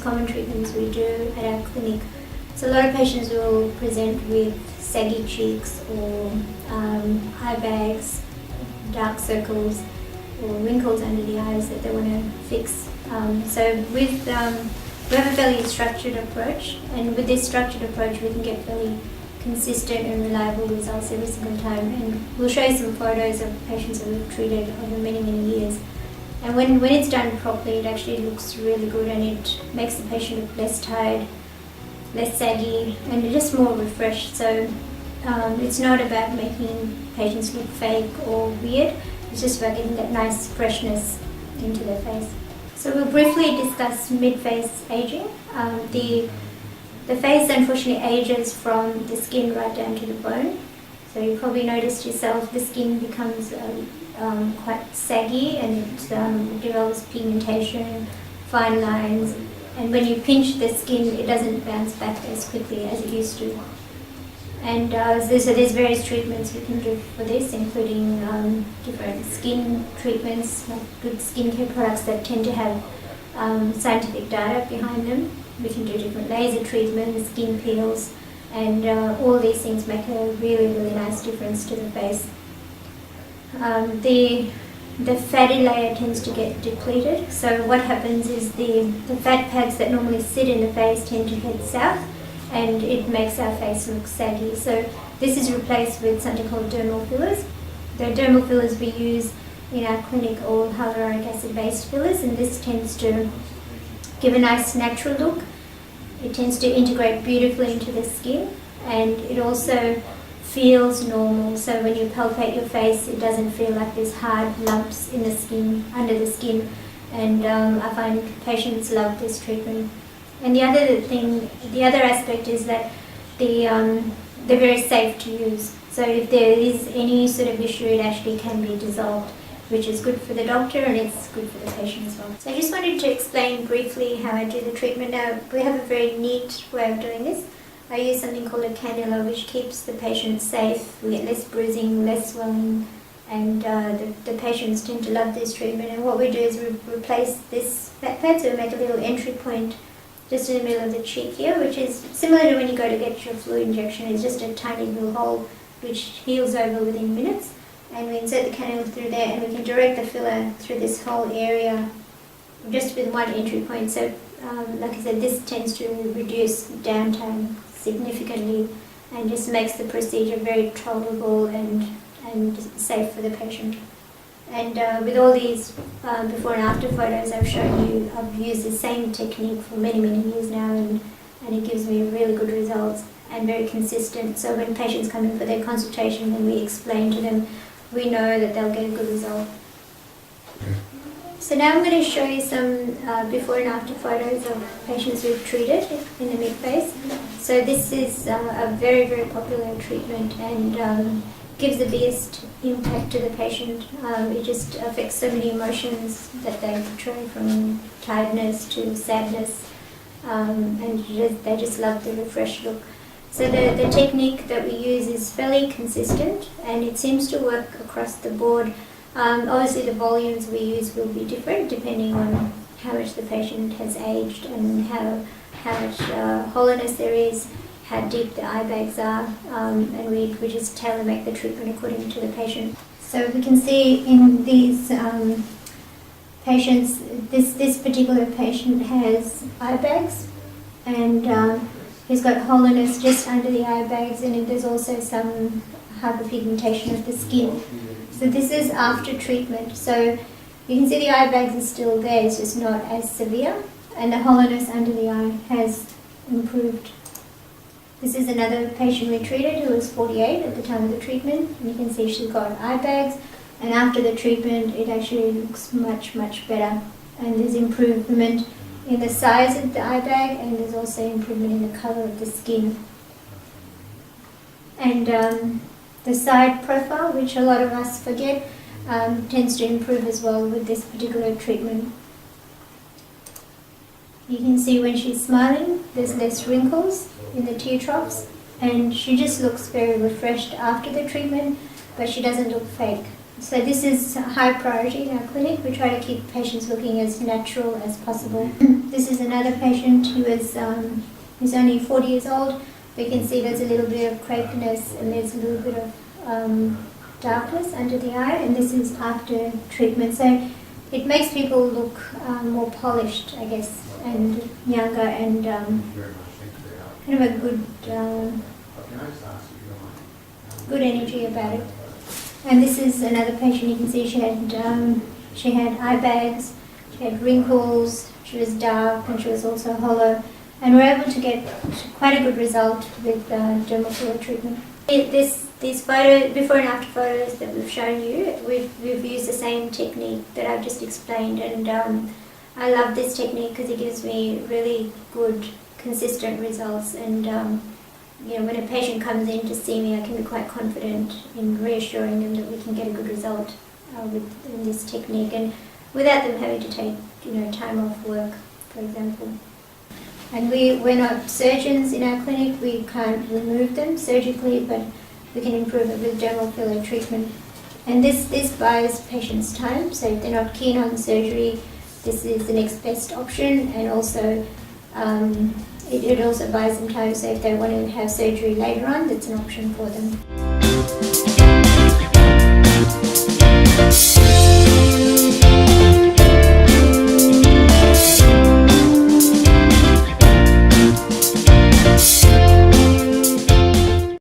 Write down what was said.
common treatments we do at our clinic. So a lot of patients will present with saggy cheeks or eye bags, dark circles, or wrinkles under the eyes that they want to fix. So we have a fairly structured approach, and with this structured approach we can get fairly consistent and reliable results every single time. And we'll show you some photos of patients that we've treated over many, many years. And when it's done properly, it actually looks really good, and it makes the patient look less tired, less saggy, and just more refreshed. So it's not about making patients look fake or weird, it's just about getting that nice freshness into their face. So we'll briefly discuss mid-face aging. The face unfortunately ages from the skin right down to the bone. So you probably noticed yourself, the skin becomes quite saggy, and it develops pigmentation, fine lines, and when you pinch the skin it doesn't bounce back as quickly as it used to. And so there's various treatments we can do for this, including different skin treatments, like good skincare products that tend to have scientific data behind them. We can do different laser treatments, skin peels, and all these things make a really, really nice difference to the face. The fatty layer tends to get depleted, so what happens is the fat pads that normally sit in the face tend to head south, and it makes our face look saggy. So this is replaced with something called dermal fillers. The dermal fillers we use in our clinic are all hyaluronic acid based fillers, and this tends to give a nice natural look. It tends to integrate beautifully into the skin, and it also feels normal. So when you palpate your face, it doesn't feel like there's hard lumps in the skin, under the skin, and I find patients love this treatment. And the other aspect is that they're very safe to use. So if there is any sort of issue, it actually can be dissolved, which is good for the doctor and it's good for the patient as well. So I just wanted to explain briefly how I do the treatment. Now, we have a very neat way of doing this. I use something called a cannula, which keeps the patient safe. We get less bruising, less swelling, and the patients tend to love this treatment. And what we do is we replace this fat pad, so we make a little entry point just in the middle of the cheek here, which is similar to when you go to get your flu injection. It's just a tiny little hole which heals over within minutes. And we insert the cannula through there, and we can direct the filler through this whole area just with one entry point. So like I said, this tends to reduce downtime significantly and just makes the procedure very tolerable and safe for the patient. And with all these before and after photos I've shown you, I've used the same technique for many, many years now, and it gives me really good results and very consistent. So when patients come in for their consultation and we explain to them, we know that they'll get a good result. So now I'm going to show you some before and after photos of patients we've treated in the mid-face. So this is a very, very popular treatment, and gives the biggest impact to the patient. It just affects so many emotions that they portray, from tiredness to sadness, and they just love the refreshed look. So the technique that we use is fairly consistent, and it seems to work across the board. Obviously the volumes we use will be different depending on how much the patient has aged and how much hollowness there is, how deep the eye bags are, and we just tailor make the treatment according to the patient. So we can see in these patients, this particular patient has eye bags, and he's got hollowness just under the eye bags, and there's also some hyperpigmentation of the skin. So this is after treatment. So you can see the eye bags are still there, it's just not as severe, and the hollowness under the eye has improved. This is another patient we treated who was 48 at the time of the treatment. And you can see she's got eye bags, and after the treatment it actually looks much, much better. And there's improvement in the size of the eye bag, and there's also improvement in the colour of the skin. And the side profile, which a lot of us forget, tends to improve as well with this particular treatment. You can see when she's smiling, there's less wrinkles in the tear troughs, and she just looks very refreshed after the treatment, but she doesn't look fake. So this is high priority in our clinic. We try to keep patients looking as natural as possible. This is another patient who is who's only 40 years old. We can see there's a little bit of crepiness and there's a little bit of darkness under the eye, and this is after treatment. So it makes people look more polished, I guess, and younger, and kind of a good energy about it. And this is another patient. You can see she had eye bags, she had wrinkles, she was dark, and she was also hollow. And we're able to get quite a good result with dermal filler treatment. These photos, before and after photos that we've shown you, we've used the same technique that I've just explained, and I love this technique because it gives me really good, consistent results. And when a patient comes in to see me, I can be quite confident in reassuring them that we can get a good result with this technique, and without them having to take time off work, for example. And we're not surgeons in our clinic. We can't remove them surgically, but we can improve it with dermal filler treatment. And this buys patients time, so if they're not keen on surgery, this is the next best option. And also, it also buys them time, so if they want to have surgery later on, that's an option for them.